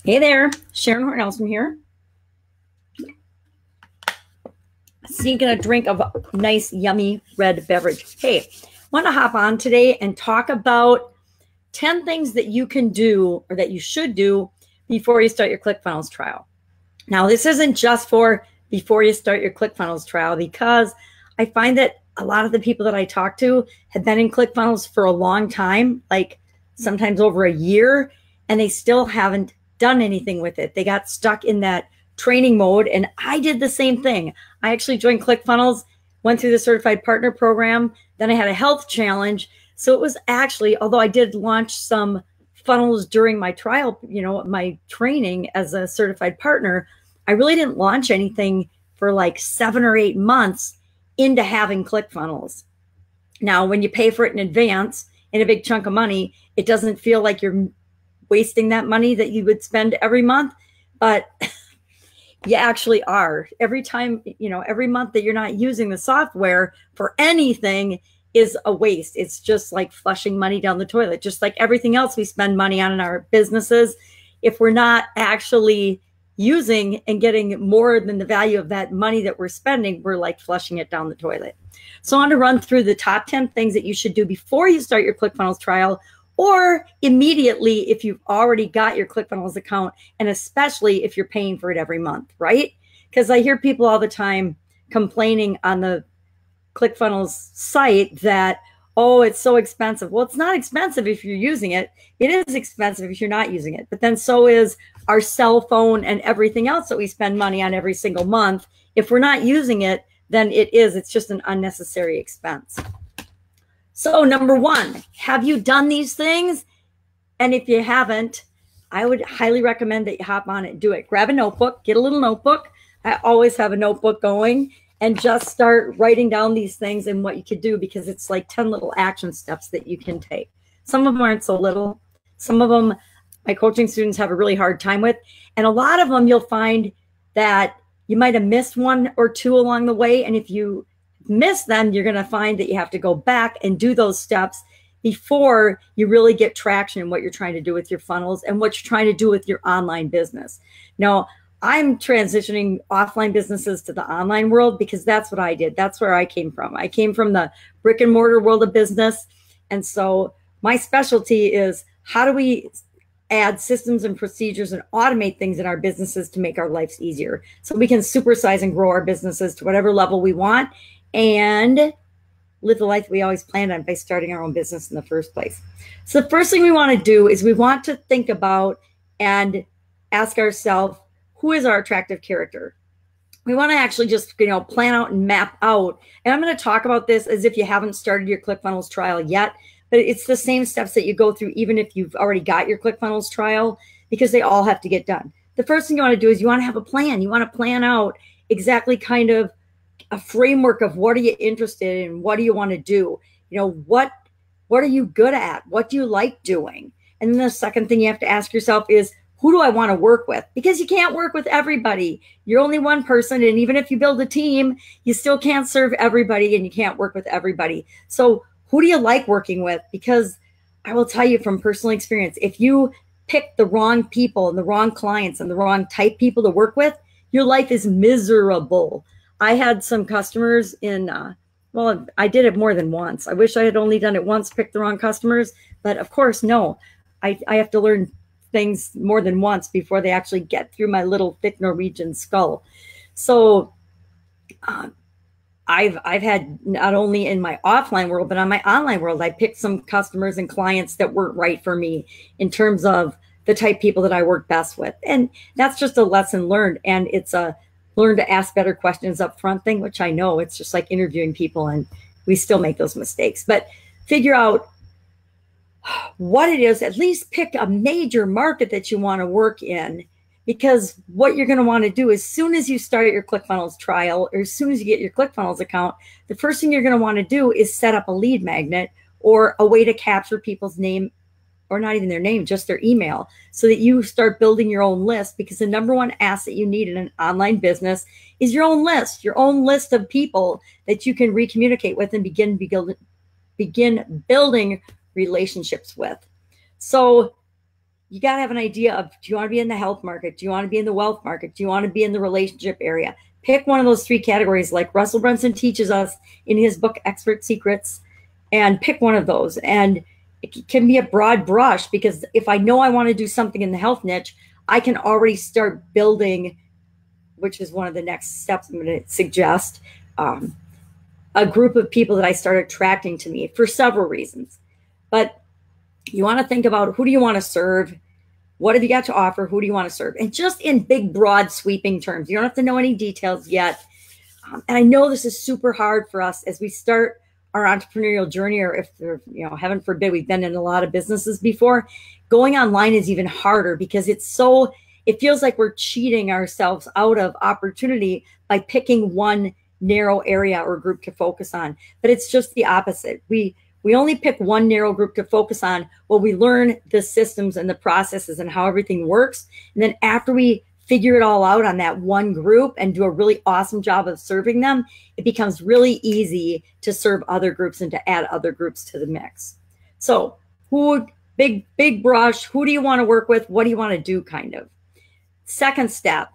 Hey there, Sharon Horne-Ellstrom here. Sneaking a drink of nice, yummy red beverage. Hey, want to hop on today and talk about 10 things that you can do or that you should do before you start your ClickFunnels trial. Now, this isn't just for before you start your ClickFunnels trial, because I find that a lot of the people that I talk to have been in ClickFunnels for a long time, like sometimes over a year, and they still haven't done anything with it. They got stuck in that training mode, and I did the same thing. I actually joined ClickFunnels, went through the certified partner program, then I had a health challenge. So it was actually, although I did launch some funnels during my trial, my training as a certified partner, I really didn't launch anything for like 7 or 8 months into having ClickFunnels. Now, when you pay for it in advance in a big chunk of money, it doesn't feel like you're wasting that money that you would spend every month, but you actually are. Every time, every month that you're not using the software for anything is a waste. It's just like flushing money down the toilet, just like everything else we spend money on in our businesses. If we're not actually using and getting more than the value of that money that we're spending, we're like flushing it down the toilet. So I want to run through the top 10 things that you should do before you start your ClickFunnels trial, or immediately if you've already got your ClickFunnels account, and especially if you're paying for it every month, right? Because I hear people all the time complaining on the ClickFunnels site that, oh, it's so expensive. Well, it's not expensive if you're using it. It is expensive if you're not using it. But then so is our cell phone and everything else that we spend money on every single month. If we're not using it, then it's just an unnecessary expense. So number one, have you done these things? And if you haven't, I would highly recommend that you hop on it and do it. Grab a notebook, get a little notebook. I always have a notebook going, and just start writing down these things and what you could do, because it's like 10 little action steps that you can take. Some of them aren't so little. Some of them my coaching students have a really hard time with. And a lot of them you'll find that you might have missed 1 or 2 along the way. And if you miss them, you're going to find that you have to go back and do those steps before you really get traction in what you're trying to do with your funnels and what you're trying to do with your online business. Now, I'm transitioning offline businesses to the online world because that's what I did. That's where I came from. I came from the brick and mortar world of business. And so my specialty is, how do we add systems and procedures and automate things in our businesses to make our lives easier so we can supersize and grow our businesses to whatever level we want and live the life we always planned on by starting our own business in the first place. So the first thing we want to do is we want to think about and ask ourselves, who is our attractive character? We want to actually just, plan out and map out. And I'm going to talk about this as if you haven't started your ClickFunnels trial yet, but it's the same steps that you go through even if you've already got your ClickFunnels trial, because they all have to get done. The first thing you want to do is you want to have a plan. You want to plan out exactly kind of a framework of what are you interested in, what do you want to do, what are you good at, what do you like doing? And then the second thing you have to ask yourself is, who do I want to work with? Because you can't work with everybody. You're only one person, and even if you build a team, you still can't serve everybody and you can't work with everybody. So who do you like working with? Because I will tell you from personal experience, if you pick the wrong people and the wrong clients and the wrong type people to work with, your life is miserable. I had some customers well, I did it more than once. I wish I had only done it once, picked the wrong customers. But of course, no, I have to learn things more than once before they actually get through my little thick Norwegian skull. So I've had, not only in my offline world, but on my online world, I picked some customers and clients that weren't right for me in terms of the type people that I work best with. And that's just a lesson learned. And it's a learn to ask better questions up front thing, which I know it's just like interviewing people and we still make those mistakes. But figure out what it is, at least pick a major market that you want to work in, because what you're going to want to do as soon as you start your ClickFunnels trial, or as soon as you get your ClickFunnels account, the first thing you're going to want to do is set up a lead magnet or a way to capture people's name, or not even their name, just their email, so that you start building your own list. Because the number one asset you need in an online business is your own list of people that you can recommunicate with and begin building relationships with. So you got to have an idea of, do you want to be in the health market? Do you want to be in the wealth market? Do you want to be in the relationship area? Pick one of those 3 categories, like Russell Brunson teaches us in his book, Expert Secrets, and pick one of those. And it can be a broad brush, because if I know I want to do something in the health niche, I can already start building, which is one of the next steps I'm going to suggest, a group of people that I start attracting to me for several reasons. But you want to think about, who do you want to serve? What have you got to offer? Who do you want to serve? And just in big, broad, sweeping terms. You don't have to know any details yet. And I know this is super hard for us as we start our entrepreneurial journey, or if they're, heaven forbid, we've been in a lot of businesses before. Going online is even harder, because it feels like we're cheating ourselves out of opportunity by picking one narrow area or group to focus on. But it's just the opposite. We only pick one narrow group to focus on while we learn the systems and the processes and how everything works. And then after we figure it all out on that one group and do a really awesome job of serving them, it becomes really easy to serve other groups and to add other groups to the mix. So big brush, who do you want to work with? What do you want to do, kind of? Second step,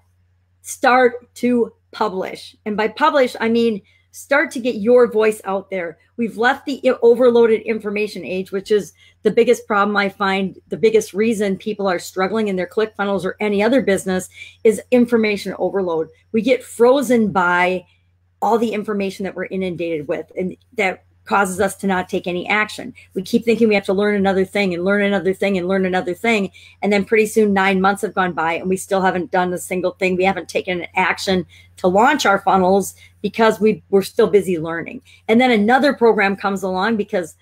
start to publish. And by publish, I mean start to get your voice out there. We've left the overloaded information age, which is the biggest problem I find. The biggest reason people are struggling in their ClickFunnels or any other business is information overload. We get frozen by all the information that we're inundated with, and that causes us to not take any action. We keep thinking we have to learn another thing and learn another thing and learn another thing. And then pretty soon 9 months have gone by and we still haven't done a single thing. We haven't taken an action to launch our funnels because we're still busy learning. And then another program comes along, because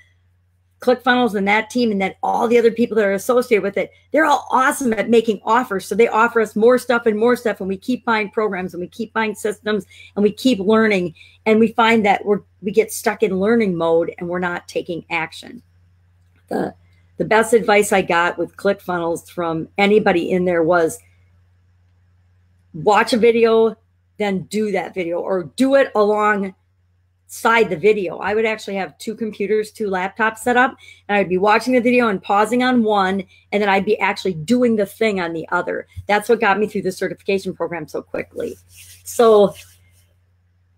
ClickFunnels and that team and then all the other people that are associated with it, they're all awesome at making offers. So they offer us more stuff, and we keep buying programs and we keep buying systems and we keep learning. And we find that we get stuck in learning mode and we're not taking action. The best advice I got with ClickFunnels from anybody in there was, watch a video, then do that video, or do it alongside the video. I would actually have 2 computers, 2 laptops set up, and I'd be watching the video and pausing on one, and then I'd be actually doing the thing on the other. That's what got me through the certification program so quickly. So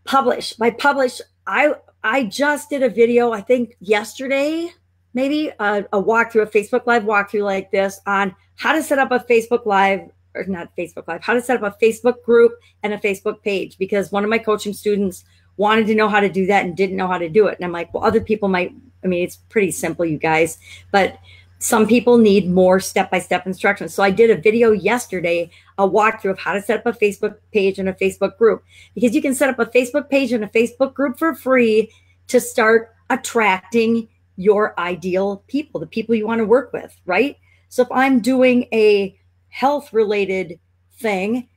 publish. By publish, I just did a video, I think yesterday, maybe a walkthrough, a Facebook Live walkthrough like this on how to set up a Facebook Live, or not Facebook Live, how to set up a Facebook group and a Facebook page, because one of my coaching students wanted to know how to do that and didn't know how to do it. And I'm like, well, other people might, it's pretty simple, you guys, but some people need more step-by-step instructions. So I did a video yesterday, a walkthrough of how to set up a Facebook page and a Facebook group, because you can set up a Facebook page and a Facebook group for free to start attracting your ideal people, the people you want to work with, right? So if I'm doing a health-related thing,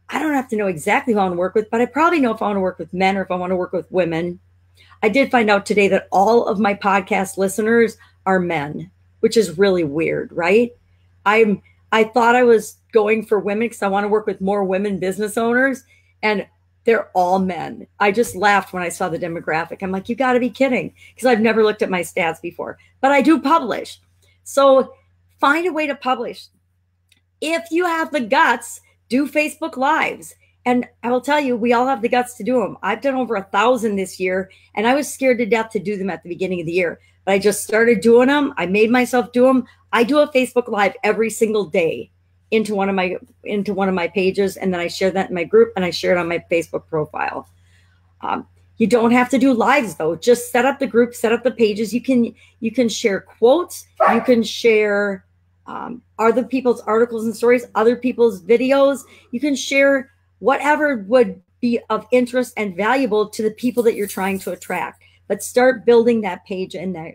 I don't have to know exactly who I want to work with, but I probably know if I want to work with men or if I want to work with women. I did find out today that all of my podcast listeners are men, which is really weird, right? I thought I was going for women because I want to work with more women business owners, and they're all men. I just laughed when I saw the demographic. I'm like, you got to be kidding, because I've never looked at my stats before, but I do publish. So find a way to publish. If you have the guts, do Facebook Lives. And I will tell you, we all have the guts to do them. I've done over 1,000 this year, and I was scared to death to do them at the beginning of the year. But I just started doing them. I made myself do them. I do a Facebook Live every single day into one of my pages, and then I share that in my group, and I share it on my Facebook profile. You don't have to do lives though. Just set up the group, set up the pages. You can share quotes. You can share other people's articles and stories, other people's videos. You can share whatever would be of interest and valuable to the people that you're trying to attract. But start building that page in that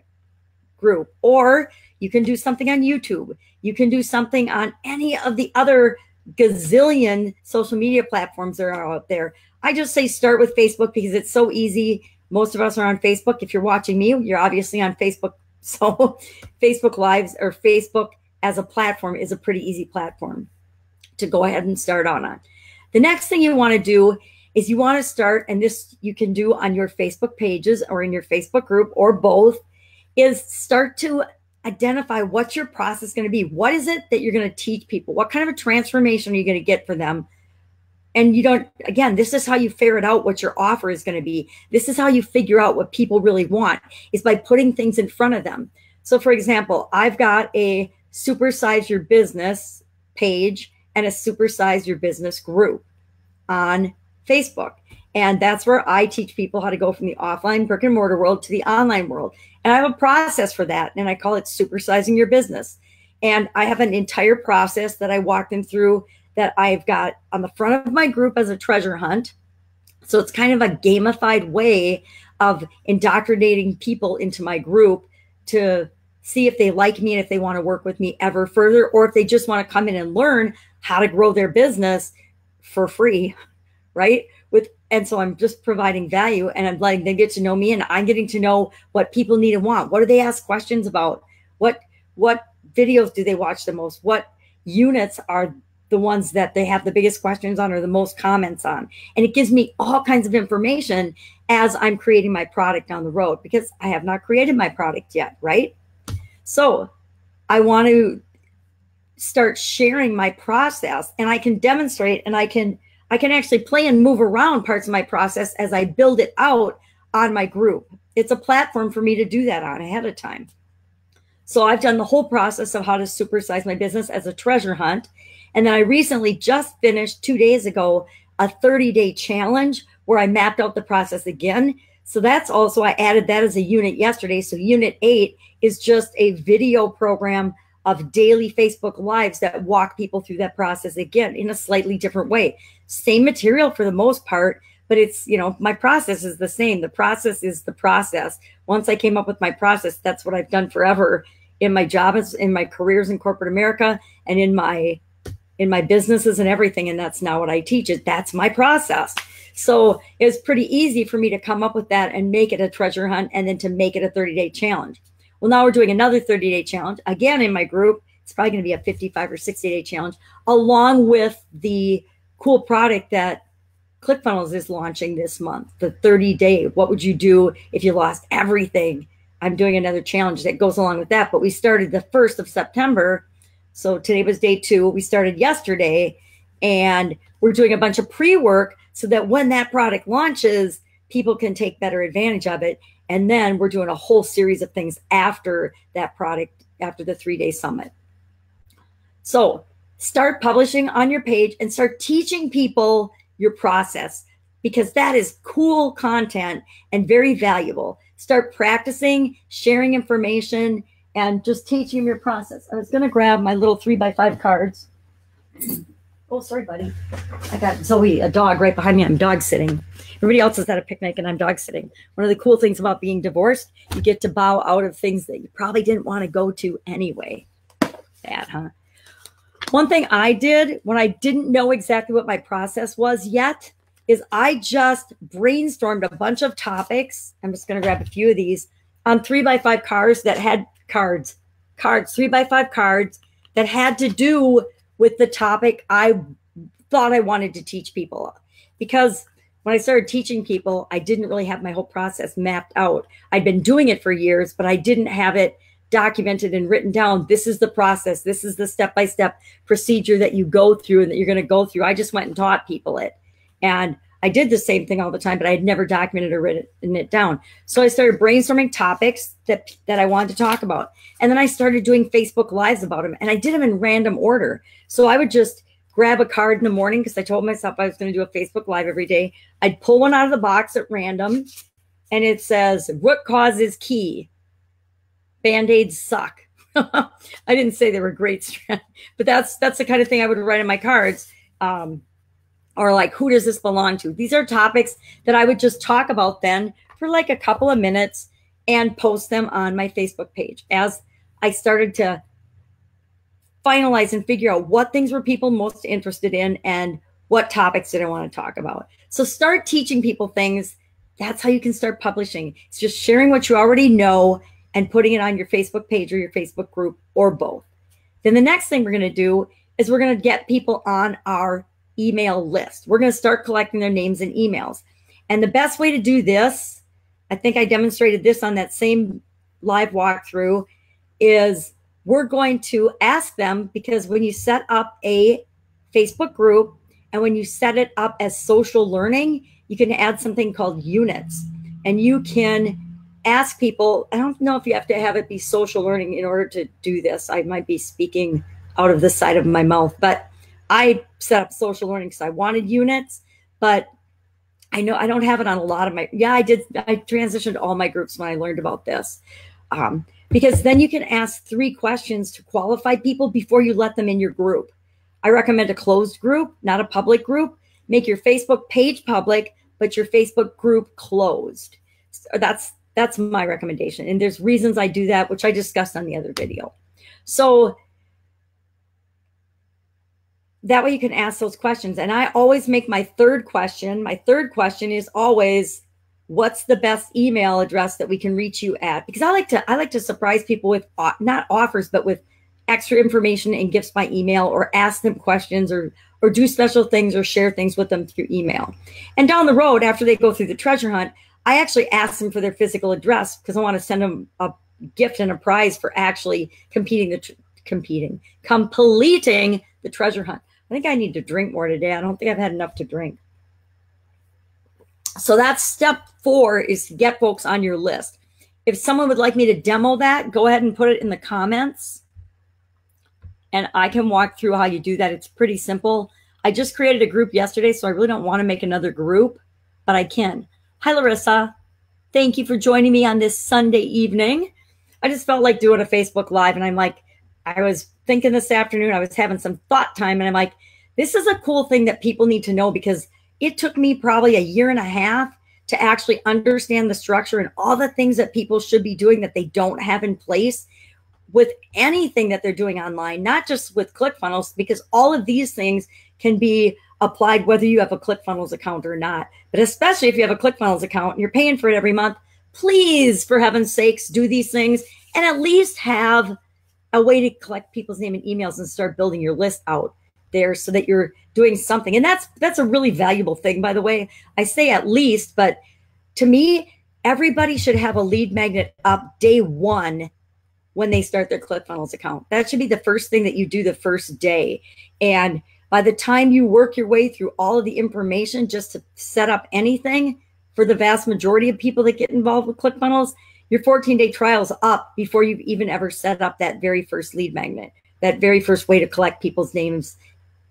group. Or you can do something on YouTube. You can do something on any of the other gazillion social media platforms that are out there. I just say start with Facebook because it's so easy. Most of us are on Facebook. If you're watching me, you're obviously on Facebook. So Facebook Lives or Facebook as a platform is a pretty easy platform to go ahead and start on. The next thing you want to do is you want to start, and this you can do on your Facebook pages or in your Facebook group or both, is start to identify what's your process going to be. What is it that you're going to teach people? What kind of a transformation are you going to get for them? And you don't, again, this is how you ferret out what your offer is going to be. This is how you figure out what people really want, is by putting things in front of them. So for example, I've got a Supersize Your Business page and a Supersize Your Business group on Facebook. And that's where I teach people how to go from the offline brick and mortar world to the online world. And I have a process for that. And I call it Supersizing Your Business. And I have an entire process that I walk them through that I've got on the front of my group as a treasure hunt. So it's kind of a gamified way of indoctrinating people into my group to see if they like me and if they want to work with me ever further, or if they just want to come in and learn how to grow their business for free, right? And so I'm just providing value, and I'm letting them get to know me, and I'm getting to know what people need and want. What do they ask questions about? What videos do they watch the most? What units are the ones that they have the biggest questions on or the most comments on? And it gives me all kinds of information as I'm creating my product down the road, because I have not created my product yet, right? So I want to start sharing my process, and I can demonstrate, and I can actually play and move around parts of my process as I build it out on my group. It's a platform for me to do that on ahead of time. So I've done the whole process of how to supersize my business as a treasure hunt. And then I recently just finished 2 days ago a 30-day challenge where I mapped out the process again. So that's also, I added that as a unit yesterday. So unit 8 is just a video program of daily Facebook Lives that walk people through that process again in a slightly different way. Same material for the most part, but it's, you know, my process is the same. The process is the process. Once I came up with my process, that's what I've done forever in my jobs, in my careers in corporate America, and in my businesses and everything. And that's now what I teach it. That's my process. So it's pretty easy for me to come up with that and make it a treasure hunt, and then to make it a 30-day challenge. Well, now we're doing another 30-day challenge again in my group. It's probably going to be a 55 or 60-day challenge, along with the cool product that ClickFunnels is launching this month, the 30-day. What would you do if you lost everything? I'm doing another challenge that goes along with that. But we started the 1st of September. So today was day 2. We started yesterday, and we're doing a bunch of pre-work so that when that product launches, people can take better advantage of it. And then we're doing a whole series of things after that product, after the 3-day summit. So start publishing on your page and start teaching people your process, because that is cool content and very valuable. Start practicing, sharing information, and just teaching them your process. I was going to grab my little 3x5 cards. Oh, sorry, buddy. I got Zoe, a dog, right behind me. I'm dog sitting. Everybody else is at a picnic, and I'm dog sitting. One of the cool things about being divorced, you get to bow out of things that you probably didn't want to go to anyway. Sad, huh? One thing I did when I didn't know exactly what my process was yet is I just brainstormed a bunch of topics. I'm just going to grab a few of these on 3x5 cards that had cards, 3x5 cards that had to do with the topic I thought I wanted to teach people. Because when I started teaching people, I didn't really have my whole process mapped out. I'd been doing it for years, but I didn't have it documented and written down. This is the process. This is the step-by-step procedure that you go through and that you're going to go through. I just went and taught people it. And I did the same thing all the time, but I had never documented or written it down. So I started brainstorming topics that I wanted to talk about. And then I started doing Facebook Lives about them. And I did them in random order. So I would just grab a card in the morning, because I told myself I was going to do a Facebook Live every day. I'd pull one out of the box at random, and it says, root cause is key. Band-Aids suck. I didn't say they were great, but that's the kind of thing I would write in my cards. Or like, who does this belong to? These are topics that I would just talk about then for like a couple of minutes and post them on my Facebook page as I started to finalize and figure out what things were people most interested in and what topics did I want to talk about. So start teaching people things. That's how you can start publishing. It's just sharing what you already know and putting it on your Facebook page or your Facebook group, or both. Then the next thing we're going to do is we're going to get people on our email list. We're going to start collecting their names and emails. And the best way to do this, I think I demonstrated this on that same live walkthrough, is we're going to ask them, because when you set up a Facebook group and when you set it up as social learning, you can add something called units, and you can ask people. I don't know if you have to have it be social learning in order to do this. I might be speaking out of the side of my mouth, but I set up social learning because I wanted units, but I know I don't have it on a lot of my, I transitioned all my groups when I learned about this. Because then you can ask 3 questions to qualify people before you let them in your group. I recommend a closed group, not a public group. Make your Facebook page public, but your Facebook group closed. So that's my recommendation. And there's reasons I do that, which I discussed on the other video. So that way you can ask those questions. And I always make my third question. My third question is always, what's the best email address that we can reach you at? Because I like to surprise people with not offers, but with extra information and gifts by email, or ask them questions, or do special things, or share things with them through email. And down the road, after they go through the treasure hunt, I actually ask them for their physical address, because I want to send them a gift and a prize for actually completing the treasure hunt. I think I need to drink more today. I don't think I've had enough to drink. So that's step 4, is to get folks on your list. If someone would like me to demo that, go ahead and put it in the comments, and I can walk through how you do that. It's pretty simple. I just created a group yesterday, so I really don't want to make another group, but I can. Hi, Larissa. Thank you for joining me on this Sunday evening. I just felt like doing a Facebook Live, and I'm like, I was thinking this afternoon, I was having some thought time, and I'm like, this is a cool thing that people need to know, because it took me probably a year and a half to actually understand the structure and all the things that people should be doing that they don't have in place with anything that they're doing online, not just with ClickFunnels, because all of these things can be applied whether you have a ClickFunnels account or not. But especially if you have a ClickFunnels account and you're paying for it every month, please, for heaven's sakes, do these things and at least have a way to collect people's name and emails and start building your list out there so that you're doing something. And that's a really valuable thing, by the way. I say at least, but to me, everybody should have a lead magnet up day 1 when they start their ClickFunnels account. That should be the first thing that you do the first day. And by the time you work your way through all of the information just to set up anything, for the vast majority of people that get involved with ClickFunnels, your 14-day trial is up before you've even ever set up that very first lead magnet, that very first way to collect people's names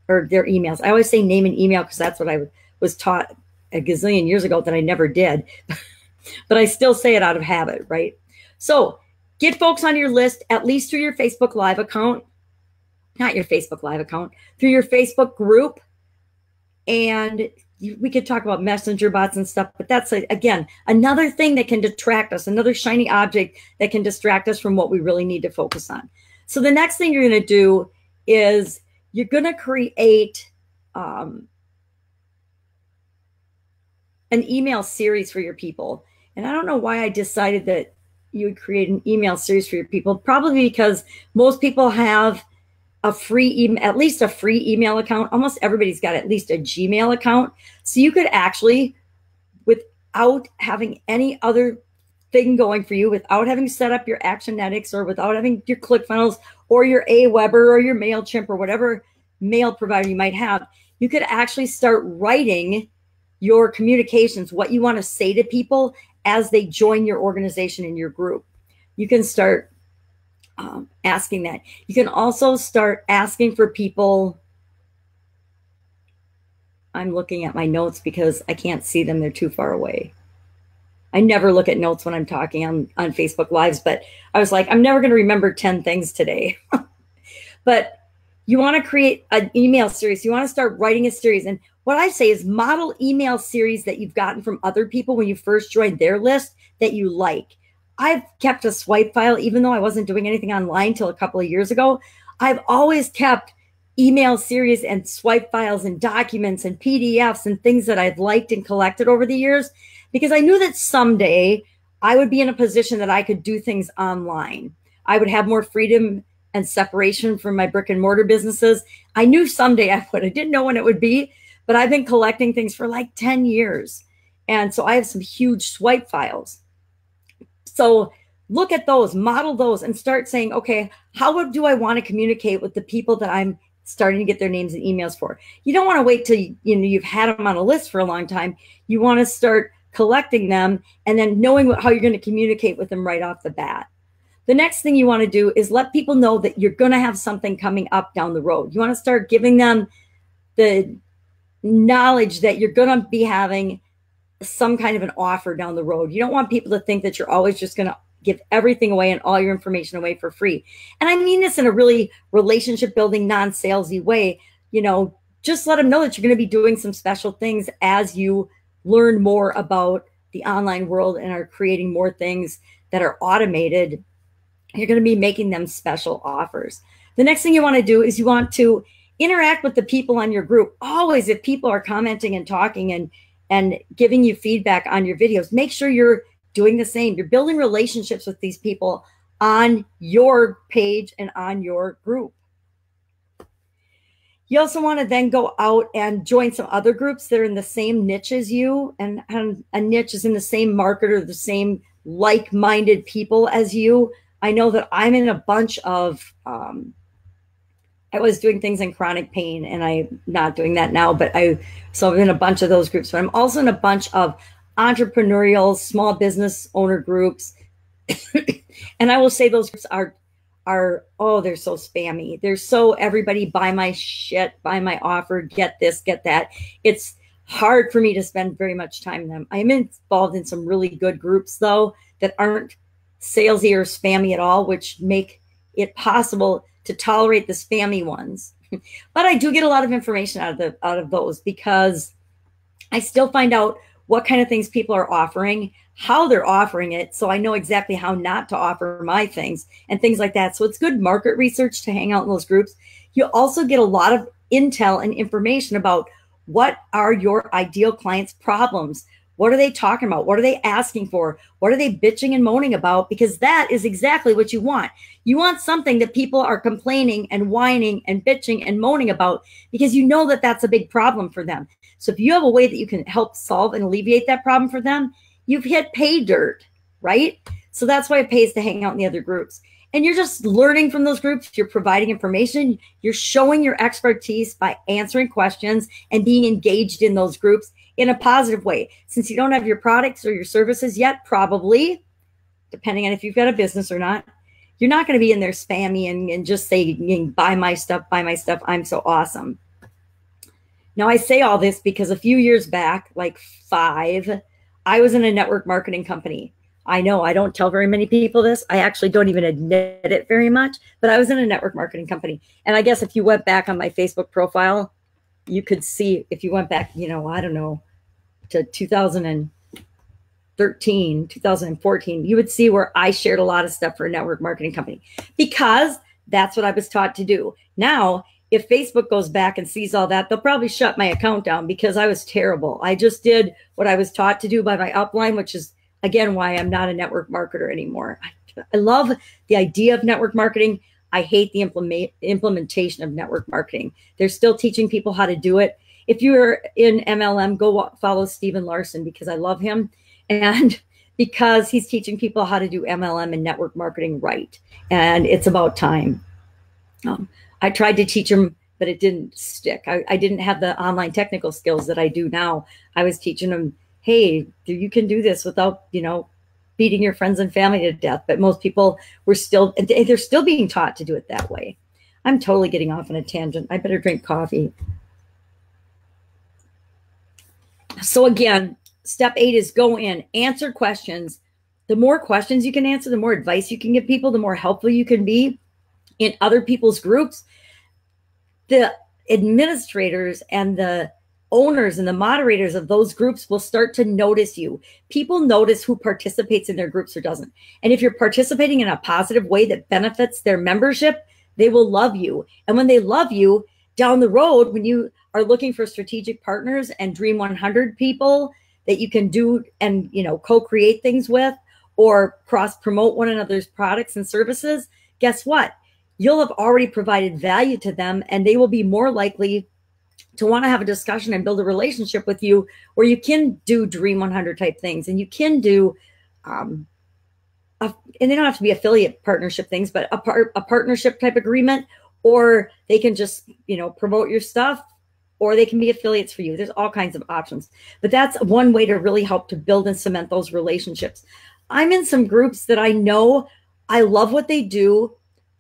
or their emails. I always say name and email because that's what I was taught a gazillion years ago that I never did, but I still say it out of habit, right? So get folks on your list, at least through your Facebook Live account, not your Facebook Live account, through your Facebook group. And we could talk about messenger bots and stuff, but that's, again, another thing that can detract us, another shiny object that can distract us from what we really need to focus on. So the next thing you're going to do is you're going to create an email series for your people. And I don't know why I decided that you would create an email series for your people, probably because most people have a free email, at least a free email account. Almost everybody's got at least a Gmail account. So you could actually, without having any other thing going for you, without having set up your Actionetics or without having your ClickFunnels or your Aweber or your MailChimp or whatever mail provider you might have, you could actually start writing your communications, what you want to say to people as they join your organization in your group. You can start asking that. You can also start asking for people. I'm looking at my notes because I can't see them. They're too far away. I never look at notes when I'm talking on Facebook Lives, but I was like, I'm never going to remember 10 things today. But you want to create an email series. You want to start writing a series. And what I say is model email series that you've gotten from other people when you first joined their list that you like. I've kept a swipe file, even though I wasn't doing anything online till a couple of years ago. I've always kept email series and swipe files and documents and PDFs and things that I've liked and collected over the years, because I knew that someday I would be in a position that I could do things online. I would have more freedom and separation from my brick and mortar businesses. I knew someday I would. I didn't know when it would be, but I've been collecting things for like 10 years. And so I have some huge swipe files. So look at those, model those, and start saying, okay, how do I want to communicate with the people that I'm starting to get their names and emails for? You don't want to wait till you've had them on a list for a long time. You want to start collecting them and then knowing how you're going to communicate with them right off the bat. The next thing you want to do is let people know that you're going to have something coming up down the road. You want to start giving them the knowledge that you're going to be having some kind of an offer down the road. You don't want people to think that you're always just going to give everything away and all your information away for free. And I mean this in a really relationship building, non-salesy way. Just let them know that you're going to be doing some special things as you learn more about the online world and are creating more things that are automated. You're going to be making them special offers. The next thing you want to do is you want to interact with the people on your group. Always, if people are commenting and talking and giving you feedback on your videos, make sure you're doing the same. You're building relationships with these people on your page and on your group. You also want to then go out and join some other groups that are in the same niche as you. And a niche is in the same market or the same like-minded people as you. I know that I'm in a bunch of, I was doing things in chronic pain and I'm not doing that now, so I'm in a bunch of those groups, but I'm also in a bunch of entrepreneurial, small business owner groups. And I will say those groups are, they're so spammy. They're so everybody buy my shit, buy my offer, get this, get that. It's hard for me to spend very much time in them. I'm involved in some really good groups though, that aren't salesy or spammy at all, which make it possible to tolerate the spammy ones. But I do get a lot of information out of those because I still find out what kind of things people are offering, how they're offering it, so I know exactly how not to offer my things and things like that. So it's good market research to hang out in those groups. You also get a lot of intel and information about what are your ideal clients' problems. What are they talking about? What are they asking for? What are they bitching and moaning about? Because that is exactly what you want. You want something that people are complaining and whining and bitching and moaning about because you know that that's a big problem for them. So if you have a way that you can help solve and alleviate that problem for them, you've hit pay dirt, right? So that's why it pays to hang out in the other groups. And you're just learning from those groups. You're providing information. You're showing your expertise by answering questions and being engaged in those groups in a positive way. Since you don't have your products or your services yet, probably, depending on if you've got a business or not, you're not going to be in there spammy and just saying, buy my stuff, I'm so awesome. Now, I say all this because a few years back, like 5, I was in a network marketing company. I know I don't tell very many people this. I actually don't even admit it very much, but I was in a network marketing company. And I guess if you went back on my Facebook profile, you could see, if you went back, I don't know, to 2013, 2014, you would see where I shared a lot of stuff for a network marketing company because that's what I was taught to do. Now, if Facebook goes back and sees all that, they'll probably shut my account down because I was terrible. I just did what I was taught to do by my upline, which is, again, why I'm not a network marketer anymore. I love the idea of network marketing. I hate the implementation of network marketing. They're still teaching people how to do it. If you're in MLM, go follow Steven Larson because I love him and because he's teaching people how to do MLM and network marketing right. And it's about time. I tried to teach him, but it didn't stick. I didn't have the online technical skills that I do now. I was teaching him, hey, you can do this without, beating your friends and family to death. But most people they're still being taught to do it that way. I'm totally getting off on a tangent. I better drink coffee. So again, step 8 is go in, answer questions. The more questions you can answer, the more advice you can give people, the more helpful you can be in other people's groups. The administrators and the owners and the moderators of those groups will start to notice you. People notice who participates in their groups or doesn't. And if you're participating in a positive way that benefits their membership, they will love you. And when they love you, down the road, when you are looking for strategic partners and Dream 100 people that you can do and, co-create things with or cross-promote one another's products and services, guess what? You'll have already provided value to them and they will be more likely to want to have a discussion and build a relationship with you where you can do Dream 100 type things and you can do and they don't have to be affiliate partnership things, but a partnership type agreement, or they can just, promote your stuff, or they can be affiliates for you. There's all kinds of options, but that's one way to really help to build and cement those relationships. I'm in some groups that I know I love what they do.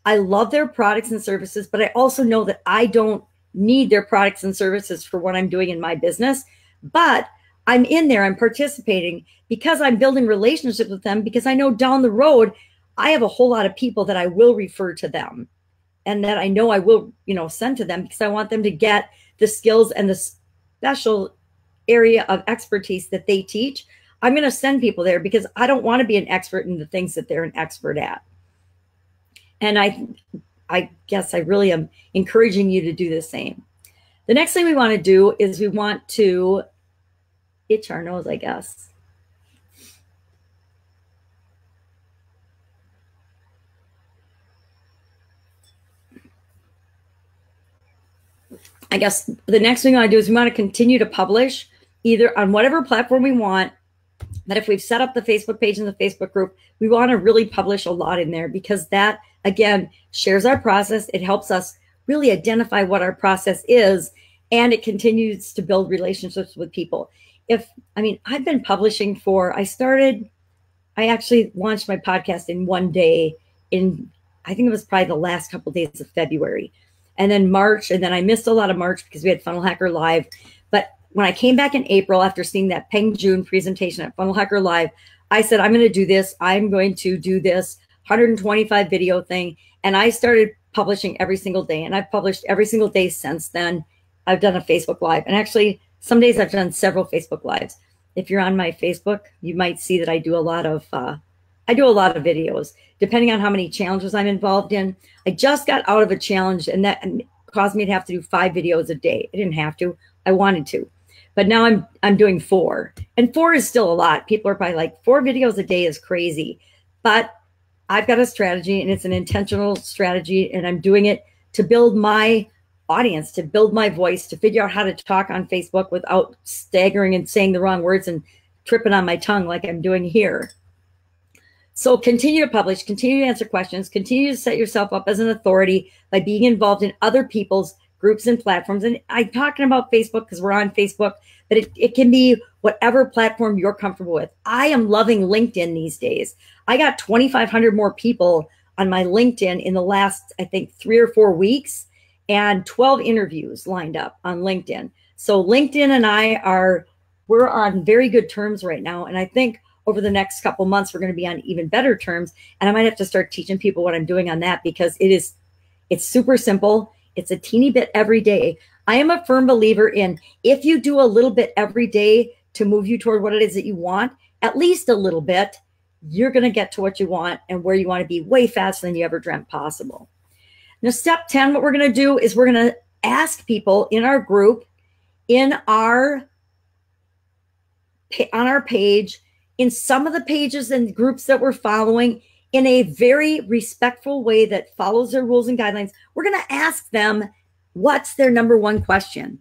I love their products and services, but I also know that I don't need their products and services for what I'm doing in my business. But I'm in there, I'm participating because I'm building relationships with them, because I know down the road, I have a whole lot of people that I will refer to them and that I know I will, send to them, because I want them to get the skills and the special area of expertise that they teach. I'm going to send people there because I don't want to be an expert in the things that they're an expert at. And I guess I really am encouraging you to do the same. The next thing we want to do is we want to itch our nose, I guess. I guess the next thing we want to do is we want to continue to publish either on whatever platform we want. But if we've set up the Facebook page and the Facebook group, we want to really publish a lot in there, because that, again, shares our process. It helps us really identify what our process is, and it continues to build relationships with people. I've been publishing I actually launched my podcast in one day I think it was probably the last couple of days of February, and then March, and then I missed a lot of March because we had Funnel Hacker Live. But when I came back in April after seeing that Peng June presentation at Funnel Hacker Live, I said, I'm going to do this. I'm going to do this 125 video thing. And I started publishing every single day. And I've published every single day since then. I've done a Facebook Live. And actually, some days I've done several Facebook Lives. If you're on my Facebook, you might see that I do a lot of videos, depending on how many challenges I'm involved in. I just got out of a challenge, and that caused me to have to do 5 videos a day. I didn't have to. I wanted to. But now I'm doing 4. And 4 is still a lot. People are probably like, 4 videos a day is crazy. But I've got a strategy, and it's an intentional strategy, and I'm doing it to build my audience, to build my voice, to figure out how to talk on Facebook without staggering and saying the wrong words and tripping on my tongue like I'm doing here. So continue to publish, continue to answer questions, continue to set yourself up as an authority by being involved in other people's groups and platforms. And I'm talking about Facebook because we're on Facebook, but it can be whatever platform you're comfortable with. I am loving LinkedIn these days. I got 2,500 more people on my LinkedIn in the last, I think, 3 or 4 weeks, and 12 interviews lined up on LinkedIn. So LinkedIn and we're on very good terms right now. And I think over the next couple months, we're going to be on even better terms. And I might have to start teaching people what I'm doing on that, because it's super simple. It's a teeny bit every day. I am a firm believer in, if you do a little bit every day to move you toward what it is that you want, at least a little bit, you're going to get to what you want and where you want to be way faster than you ever dreamt possible. Now, step 10, what we're going to do is we're going to ask people in our group, on our page, in some of the pages and groups that we're following, in a very respectful way that follows their rules and guidelines. We're going to ask them what's their number one question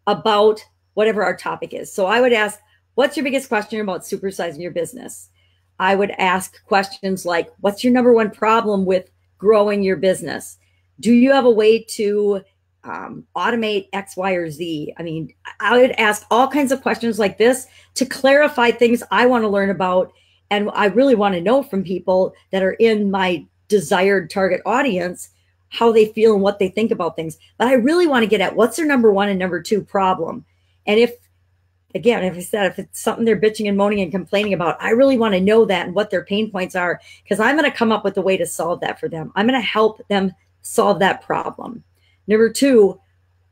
about whatever our topic is. So I would ask, what's your biggest question about supersizing your business? I would ask questions like, what's your number one problem with growing your business? Do you have a way to automate X, Y, or Z? I would ask all kinds of questions like this to clarify things I want to learn about. And I really want to know from people that are in my desired target audience, how they feel and what they think about things. But I really want to get at what's their number one and number two problem. And if it's something they're bitching and moaning and complaining about, I really want to know that and what their pain points are, because I'm going to come up with a way to solve that for them. I'm going to help them solve that problem. Number 2,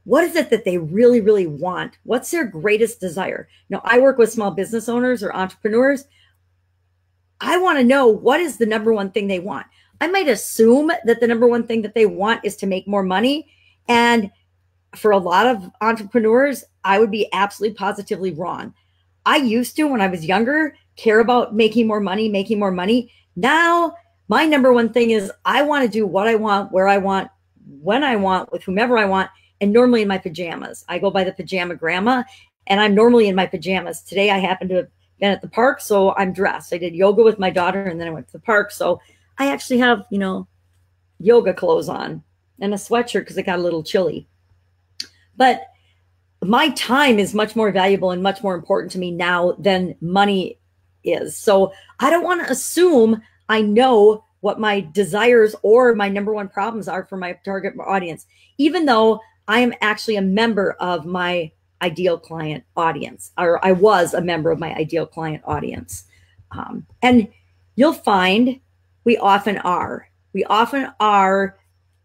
what is it that they really, really want? What's their greatest desire? I work with small business owners or entrepreneurs. I want to know, what is the number one thing they want? I might assume that the number one thing that they want is to make more money. And for a lot of entrepreneurs, I would be absolutely positively wrong. I used to, when I was younger, care about making more money. Now, my number one thing is I want to do what I want, where I want, when I want, with whomever I want, and normally in my pajamas. I go by the pajama grandma, and I'm normally in my pajamas. Today, I happen to have been at the park, so I'm dressed. I did yoga with my daughter, and then I went to the park. So I actually have, yoga clothes on and a sweatshirt because it got a little chilly. But my time is much more valuable and much more important to me now than money is. So I don't want to assume I know what my desires or my number one problems are for my target audience, even though I am actually a member of my ideal client audience, or I was a member of my ideal client audience. And you'll find we often are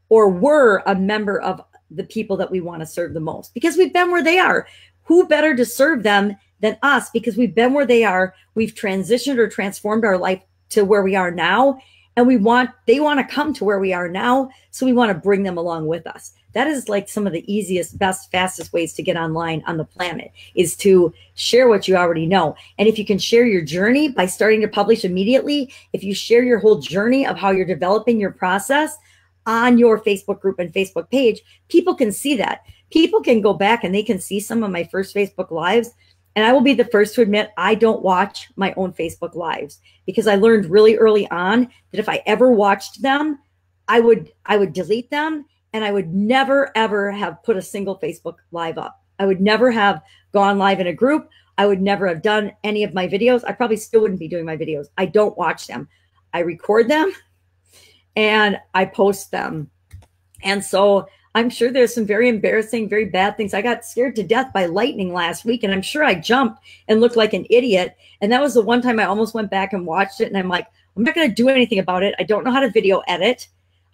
or were a member of the people that we want to serve the most because we've been where they are. Who better to serve them than us? Because we've been where they are. We've transitioned or transformed our life to where we are now. And they want to come to where we are now. So we want to bring them along with us. That is like some of the easiest, best, fastest ways to get online on the planet is to share what you already know. And if you can share your journey by starting to publish immediately, if you share your whole journey of how you're developing your process on your Facebook group and Facebook page, people can see that. People can go back and they can see some of my first Facebook Lives. And I will be the first to admit I don't watch my own Facebook Lives because I learned really early on that if I ever watched them, I would delete them. And I would never, ever have put a single Facebook Live up. I would never have gone live in a group. I would never have done any of my videos. I probably still wouldn't be doing my videos. I don't watch them. I record them and I post them. And so I'm sure there's some very embarrassing, very bad things. I got scared to death by lightning last week, and I'm sure I jumped and looked like an idiot. And that was the one time I almost went back and watched it. And I'm like, I'm not going to do anything about it. I don't know how to video edit.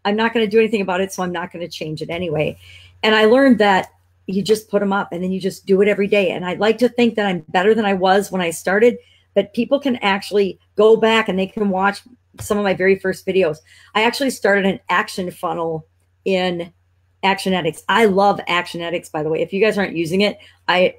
I'm not going to do anything about it, so I'm not going to change it anyway. And I learned that you just put them up and then you just do it every day. And I'd like to think that I'm better than I was when I started, but people can actually go back and they can watch some of my very first videos. I actually started an action funnel in Actionetics. I love Actionetics, by the way. If you guys aren't using it, I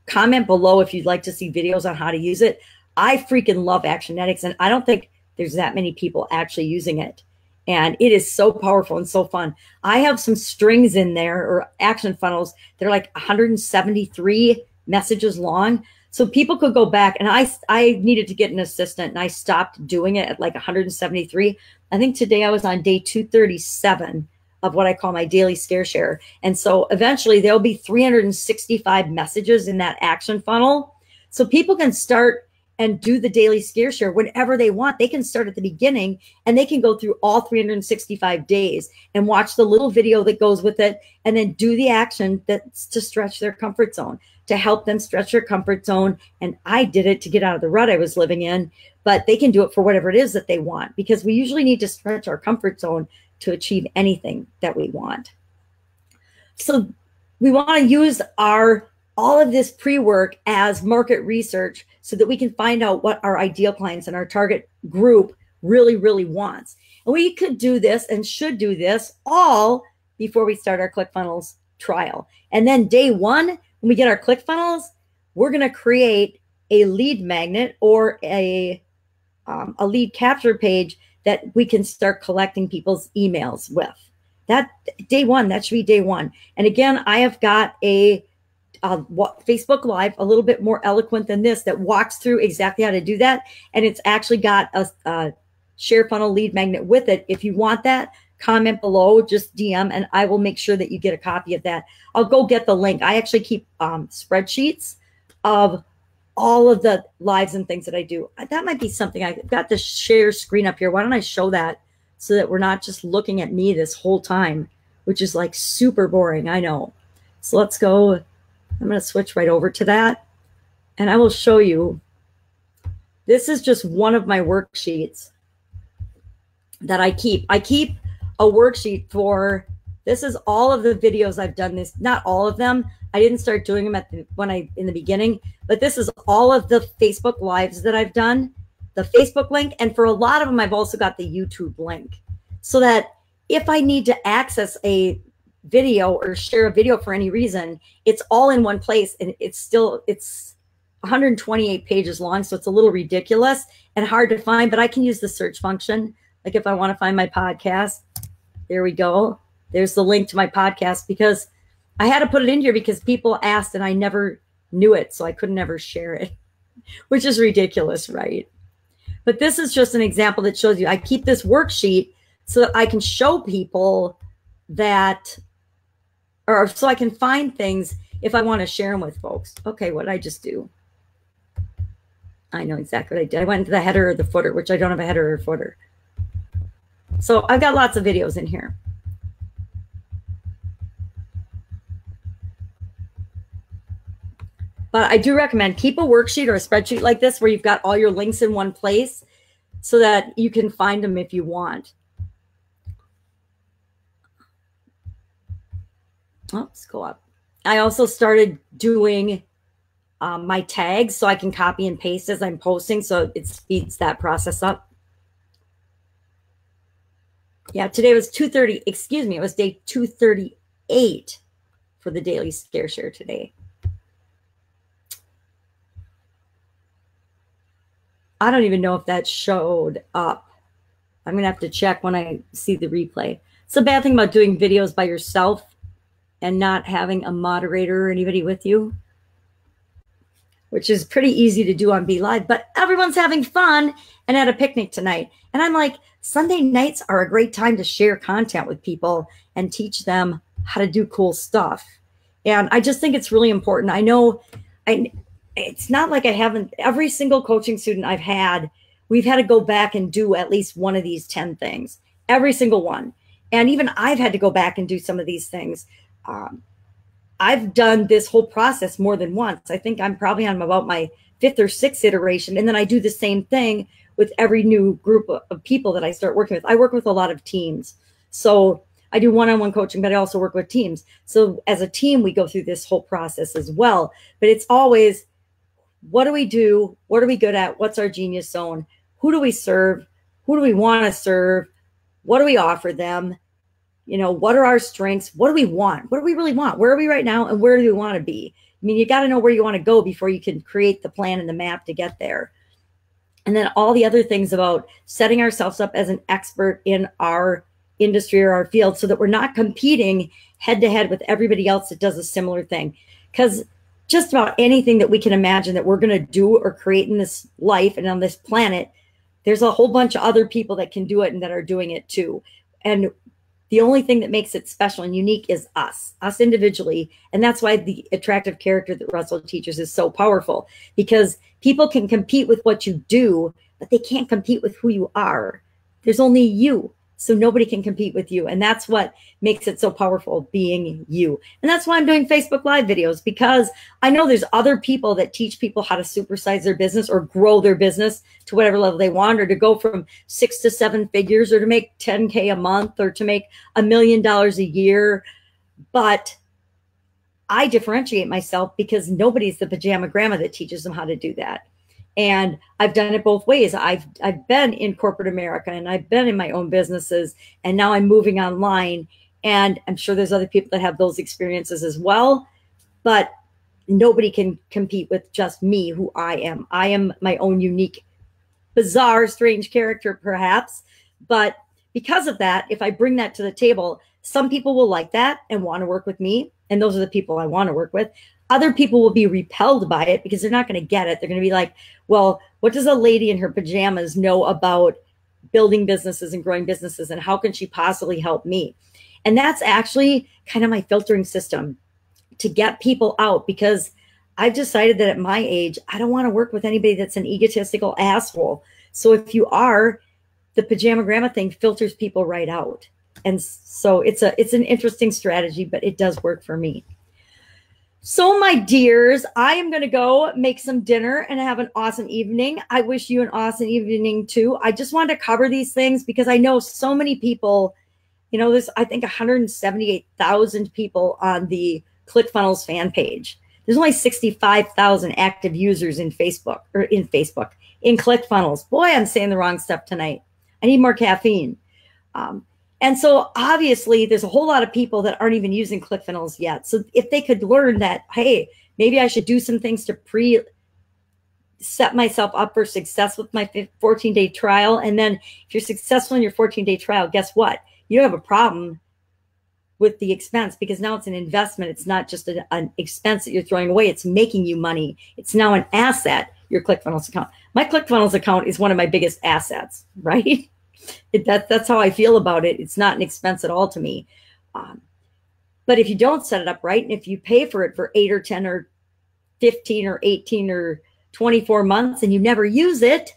comment below if you'd like to see videos on how to use it. I freaking love Actionetics, and I don't think there's that many people actually using it. And it is so powerful and so fun. I have some strings in there or action funnels. They're like 173 messages long. So people could go back, and I needed to get an assistant, and I stopped doing it at like 173. I think today I was on day 237 of what I call my daily scare share. And so eventually there'll be 365 messages in that action funnel. So people can start and do the daily scare share whenever they want. They can start at the beginning and they can go through all 365 days and watch the little video that goes with it and then do the action that's to stretch their comfort zone, to help them stretch their comfort zone. And I did it to get out of the rut I was living in, but they can do it for whatever it is that they want, because we usually need to stretch our comfort zone to achieve anything that we want. So we want to use all of this pre-work as market research so that we can find out what our ideal clients and our target group really, really wants. And we could do this and should do this all before we start our ClickFunnels trial. And then day one, when we get our ClickFunnels, we're going to create a lead magnet or a lead capture page that we can start collecting people's emails with. That day one, that should be day one. And again, I have got a Facebook Live, a little bit more eloquent than this, that walks through exactly how to do that. And it's actually got a share funnel lead magnet with it. If you want that, comment below, just DM, and I will make sure that you get a copy of that. I'll go get the link. I actually keep spreadsheets of all of the lives and things that I do. That might be something. I've got the share screen up here. Why don't I show that so that we're not just looking at me this whole time, which is like super boring. I know. So let's go. I'm going to switch right over to that, and I will show you. This is just one of my worksheets that I keep. I keep a worksheet for, this is all of the videos I've done this, not all of them. I didn't start doing them in the beginning, but this is all of the Facebook Lives that I've done, the Facebook link. And for a lot of them, I've also got the YouTube link, so that if I need to access a video or share a video for any reason, it's all in one place. And it's 128 pages long. So it's a little ridiculous and hard to find, but I can use the search function. Like if I want to find my podcast, there we go. There's the link to my podcast, because I had to put it in here because people asked and I never knew it. So I couldn't ever share it. which is ridiculous, right? But this is just an example that shows you I keep this worksheet so that I can show people that, or so I can find things if I want to share them with folks. Okay, what did I just do? I know exactly what I did. I went into the header or the footer, which I don't have a header or footer. So I've got lots of videos in here. But I do recommend keep a worksheet or a spreadsheet like this where you've got all your links in one place so that you can find them if you want. Oh, let's go up. I also started doing my tags so I can copy and paste as I'm posting, so it speeds that process up. Yeah, today was 2:30. Excuse me, it was day 238 for the daily scare share today. I don't even know if that showed up. I'm going to have to check when I see the replay. It's a bad thing about doing videos by yourself and not having a moderator or anybody with you, which is pretty easy to do on Be Live, but everyone's having fun and at a picnic tonight. And I'm like, Sunday nights are a great time to share content with people and teach them how to do cool stuff. And I just think it's really important. I know it's not like I haven't, every single coaching student I've had, we've had to go back and do at least one of these 10 things, every single one. And even I've had to go back and do some of these things. I've done this whole process more than once. I think I'm probably on about my 5th or 6th iteration. And then I do the same thing with every new group of people that I start working with. I work with a lot of teams. So I do one-on-one coaching, but I also work with teams. So as a team, we go through this whole process as well. But it's always, what do we do? What are we good at? What's our genius zone? Who do we serve? Who do we want to serve? What do we offer them? You know, what are our strengths? What do we want? What do we really want? Where are we right now? And where do we want to be? I mean, you got to know where you want to go before you can create the plan and the map to get there. And then all the other things about setting ourselves up as an expert in our industry or our field so that we're not competing head to head with everybody else that does a similar thing. Because just about anything that we can imagine that we're going to do or create in this life and on this planet, there's a whole bunch of other people that can do it and that are doing it too. And the only thing that makes it special and unique is us individually. And that's why the attractive character that Russell teaches is so powerful, because people can compete with what you do, but they can't compete with who you are. There's only you. So nobody can compete with you. And that's what makes it so powerful, being you. And that's why I'm doing Facebook Live videos, because I know there's other people that teach people how to supersize their business or grow their business to whatever level they want, or to go from 6 to 7 figures, or to make 10K a month, or to make $1 million a year. But I differentiate myself because nobody's the pajama grandma that teaches them how to do that. And I've done it both ways. I've been in corporate America, and I've been in my own businesses, and now I'm moving online. And I'm sure there's other people that have those experiences as well, but nobody can compete with just me, who I am. I am my own unique, bizarre, strange character, perhaps. But because of that, if I bring that to the table, some people will like that and want to work with me. And those are the people I want to work with. Other people will be repelled by it because they're not going to get it. They're going to be like, well, what does a lady in her pajamas know about building businesses and growing businesses? And how can she possibly help me? And that's actually kind of my filtering system to get people out, because I've decided that at my age, I don't want to work with anybody that's an egotistical asshole. So if you are, the pajama grandma thing filters people right out. And so it's an interesting strategy, but it does work for me. So my dears, I am going to go make some dinner and have an awesome evening. I wish you an awesome evening too. I just wanted to cover these things because I know so many people, you know, there's, I think 178,000 people on the ClickFunnels fan page. There's only 65,000 active users in ClickFunnels. Boy, I'm saying the wrong stuff tonight. I need more caffeine. And so obviously there's a whole lot of people that aren't even using ClickFunnels yet. So if they could learn that, hey, maybe I should do some things to set myself up for success with my 14-day trial. And then if you're successful in your 14-day trial, guess what? You don't have a problem with the expense, because now it's an investment. It's not just an expense that you're throwing away. It's making you money. It's now an asset. your ClickFunnels account. My ClickFunnels account is one of my biggest assets, right? That's how I feel about it. It's not an expense at all to me. But if you don't set it up right, and if you pay for it for 8 or 10 or 15 or 18 or 24 months and you never use it,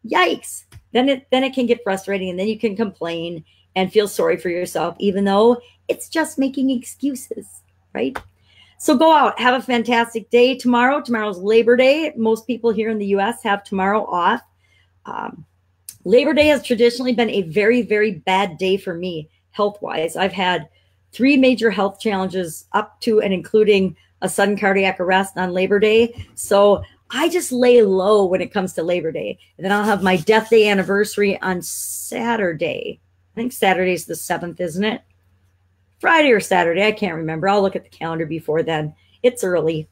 yikes. Then it can get frustrating, and then you can complain and feel sorry for yourself, even though it's just making excuses, right? So go out, have a fantastic day tomorrow. Tomorrow's Labor Day. Most people here in the US have tomorrow off. Labor Day has traditionally been a very, very bad day for me health-wise. I've had 3 major health challenges up to and including a sudden cardiac arrest on Labor Day. So I just lay low when it comes to Labor Day. And then I'll have my death day anniversary on Saturday. I think Saturday's the 7th, isn't it? Friday or Saturday, I can't remember. I'll look at the calendar before then. It's early.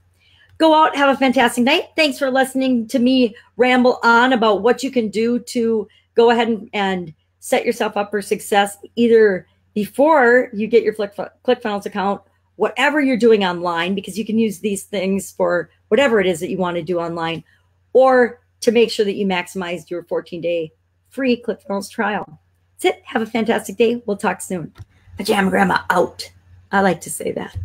Go out, have a fantastic night. Thanks for listening to me ramble on about what you can do to go ahead and set yourself up for success, either before you get your ClickFunnels account, whatever you're doing online, because you can use these things for whatever it is that you want to do online, or to make sure that you maximize your 14-day free ClickFunnels trial. That's it. Have a fantastic day. We'll talk soon. Pajama Grandma out. I like to say that.